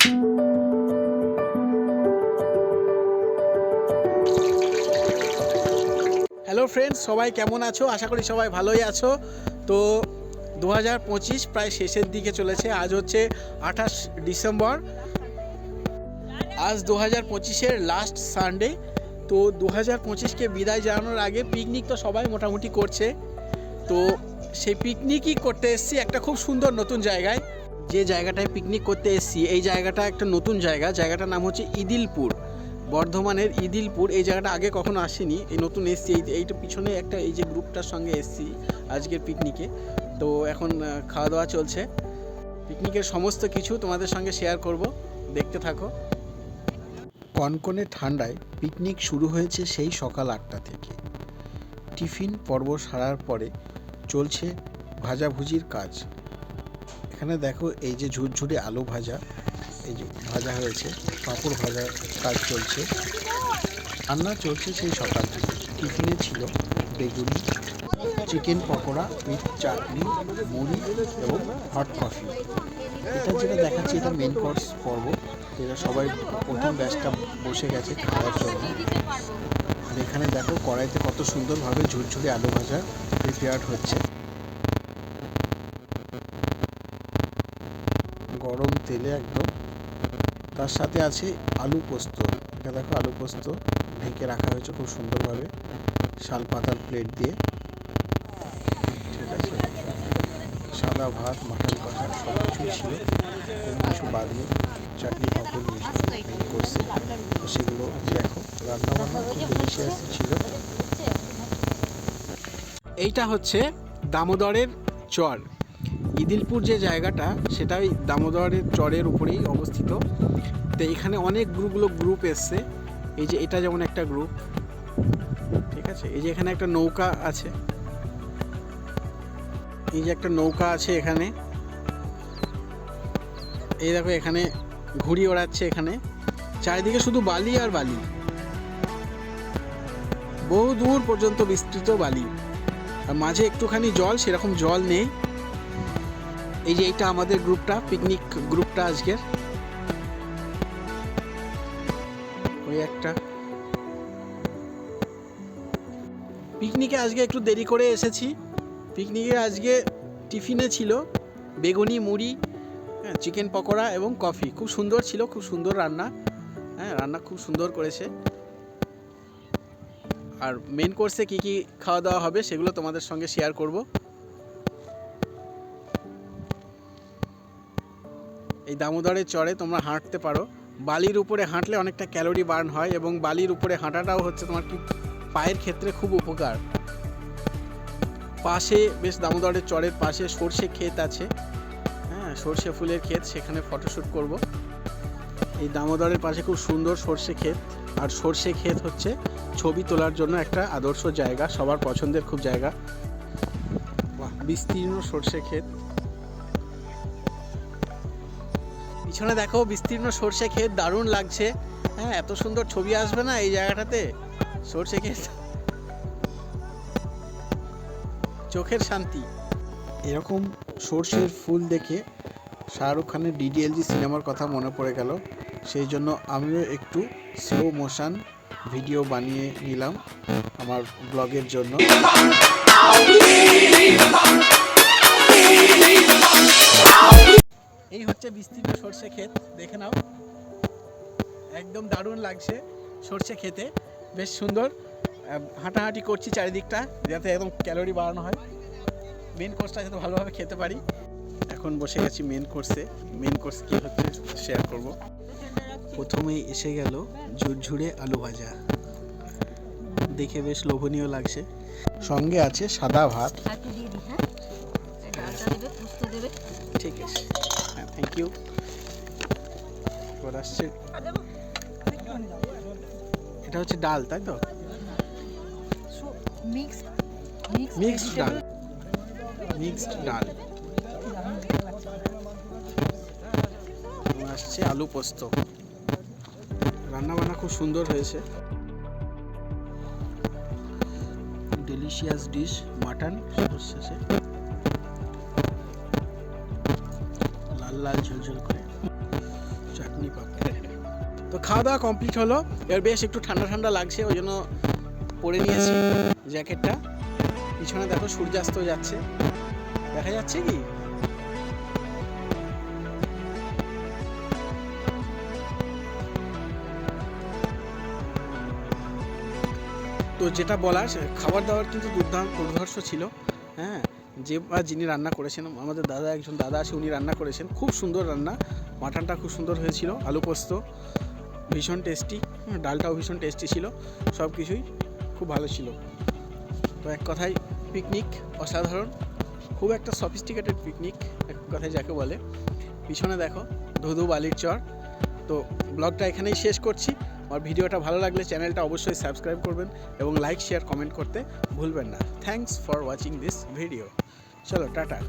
Hello friends, সবাই কেমন আছো? আশা করি সবাই ভালোই আছো। তো 2025 প্রায় শেষের দিকে চলেছে। আজ হচ্ছে 28 ডিসেম্বর। আজ 2025-এর লাস্ট সানডে। তো 2025-কে বিদায় জানানোর আগে পিকনিক তো সবাই মোটামুটি করছে। তো সেই পিকনিকই করতে এসেছি একটা খুব সুন্দর নতুন জায়গায়। যে জায়গাটায় পিকনিক করতে এসেছি এই জায়গাটা একটা নতুন জায়গা। জায়গাটার নাম হচ্ছে ইদিলপুর, বর্ধমানের ইদিলপুর। এই জায়গাটা আগে কখনো আসিনি, এই নতুন এসছি। এইটা পিছনে একটা এই যে গ্রুপটার সঙ্গে এসছি আজকের পিকনিকে। তো এখন খাওয়া দাওয়া চলছে। পিকনিকের সমস্ত কিছু তোমাদের সঙ্গে শেয়ার করব, দেখতে থাকো। কনকনে ঠান্ডায় পিকনিক শুরু হয়েছে সেই সকাল 8টা থেকে। টিফিন পর্ব সারার পরে চলছে ভাজাভুজির কাজ। এখানে দেখো এই যে ঝুরঝুরে আলু ভাজা, এই যে ভাজা হয়েছে, পাঁপড় ভাজার কাজ চলছে। রান্না চলছে সেই সকাল থেকে। টিফিনে ছিল বেগুনি, চিকেন পকোড়া উইথ চাটনি, মুড়ি এবং হট কফি। এটা যেটা দেখাচ্ছে এটা মেন কোর্স পর্ব। এরা সবাই প্রথম ব্যাচটা বসে গেছে খাওয়ার জন্য। আর এখানে দেখো কড়াইতে কত সুন্দরভাবে ঝুরঝুরে আলু ভাজা প্রিপেয়ার্ড হচ্ছে। গরম তেলে একদম। তার সাথে আছে আলু পোস্ত। এটা দেখো আলু পোস্ত ঢেকে রাখা হয়েছে খুব সুন্দরভাবে শাল পাতার প্লেট দিয়ে। ঠিক আছে, সাদা ভাত, মাটন কষা সব কিছুই ছিল, কোনো কিছু বাদ নেই। চাটনি পাঁপড় মিষ্টি করছে, তো সেগুলো দেখো। রান্নাবান্না খুব ডেলিশিয়াস ছিল। এইটা হচ্ছে দামোদরের চর। ইদিলপুর যে জায়গাটা সেটাই দামোদরের চরের উপরেই অবস্থিত। তো এখানে অনেকগুলো গ্রুপ এসছে। এই যে এটা যেমন একটা গ্রুপ, ঠিক আছে। এই যে এখানে একটা নৌকা আছে, এই যে একটা নৌকা আছে এখানে। এই দেখো এখানে ঘুড়ি ওড়াচ্ছে। এখানে চারিদিকে শুধু বালি আর বালি, বহু দূর পর্যন্ত বিস্তৃত বালি, আর মাঝে একটুখানি জল, সেরকম জল নেই। এই যে এইটা আমাদের গ্রুপটা, পিকনিক গ্রুপটা আজকের। ওই একটা পিকনিকে আজকে একটু দেরি করে এসেছি। পিকনিকে আজকে টিফিনে ছিল বেগুনি, মুড়ি, চিকেন পকোড়া এবং কফি। খুব সুন্দর ছিল, খুব সুন্দর রান্না। রান্না খুব সুন্দর করেছে। আর মেন কোর্সে কি কি খাওয়া দাওয়া হবে সেগুলো তোমাদের সঙ্গে শেয়ার করব। এই দামোদরের চরে তোমরা হাঁটতে পারো। বালির উপরে হাঁটলে অনেকটা ক্যালোরি বার্ন হয়, এবং বালির উপরে হাঁটাটাও হচ্ছে তোমার কি পায়ের ক্ষেত্রে খুব উপকার। পাশে বেশ দামোদরের চরের পাশে সর্ষে ক্ষেত আছে, সর্ষে ফুলের ক্ষেত, সেখানে ফটোশ্যুট করব। এই দামোদরের পাশে খুব সুন্দর সর্ষে ক্ষেত। আর সর্ষে ক্ষেত হচ্ছে ছবি তোলার জন্য একটা আদর্শ জায়গা, সবার পছন্দের খুব জায়গা। বিস্তীর্ণ সর্ষে ক্ষেত। পিছনে দেখো বিস্তীর্ণ সর্ষে ক্ষেত, দারুণ লাগছে। এত সুন্দর ছবি আসবে না এই জায়গাটাতে? সর্ষে ক্ষেত, চোখের শান্তি। এরকম সর্ষের ফুল দেখে শাহরুখ খানের ডিডিএলজি সিনেমার কথা মনে পড়ে গেল। সেই জন্য আমিও একটু স্লো মোশন ভিডিও বানিয়ে নিলাম আমার ব্লগের জন্য। এই হচ্ছে বিস্তীর্ণ সর্ষে ক্ষেত, দেখে নাও। একদম দারুণ লাগছে সর্ষে খেতে, বেশ সুন্দর। হাঁটাহাঁটি করছি চারিদিকটা, যাতে একদম ক্যালোরি বাড়ানো হয়, মেন কোর্সটা যাতে ভালোভাবে খেতে পারি। এখন বসে গেছি মেন কোর্সে। মেন কোর্স কী হচ্ছে শেয়ার করব। প্রথমেই এসে গেল ঝুরঝুরে আলু ভাজা, দেখে বেশ লোভনীয় লাগছে। সঙ্গে আছে সাদা ভাত। ঠিক আছে, থ্যাংক ইউ। এবার আসছে, এটা হচ্ছে ডাল, তাই তো? মিক্সড ডাল, মিক্সড ডাল। আসছে আলু পোস্ত। রান্না বান্না খুব সুন্দর হয়েছে। ডেলিশিয়াস ডিশ, মাটন শেষে লাল লাল ঝোলঝোল করে, চাটনি তো খাওয়া দাওয়া কমপ্লিট হলো, এবার বেশ একটু ঠান্ডা ঠান্ডা লাগছে, ওই জন্য পরে নিয়েছি জ্যাকেটটা। পিছনে দেখো সূর্যাস্ত যাচ্ছে, দেখা যাচ্ছে কি? তো যেটা বলার, খাবার দাবার কিন্তু দুর্ধর্ষ ছিল। হ্যাঁ, যিনি রান্না করেছেন, আমাদের একজন দাদা আছে, উনি রান্না করেছেন, খুব সুন্দর রান্না। মাটনটা খুব সুন্দর হয়েছিল, আলু পোস্ত ভীষণ টেস্টি, ডালটাও ভীষণ টেস্টি ছিল, সব কিছুই খুব ভালো ছিল। তো এক কথায় পিকনিক অসাধারণ, খুব একটা সফিস্টিকেটেড পিকনিক এক কথায় যাকে বলে। পিছনে দেখো ধুধু বালির চর। তো ব্লগটা এখানেই শেষ করছি। আমার ভিডিওটা ভালো লাগলে চ্যানেলটা অবশ্যই সাবস্ক্রাইব করবেন এবং লাইক শেয়ার কমেন্ট করতে ভুলবেন না। Thanks for watching this video. চলো টাটা।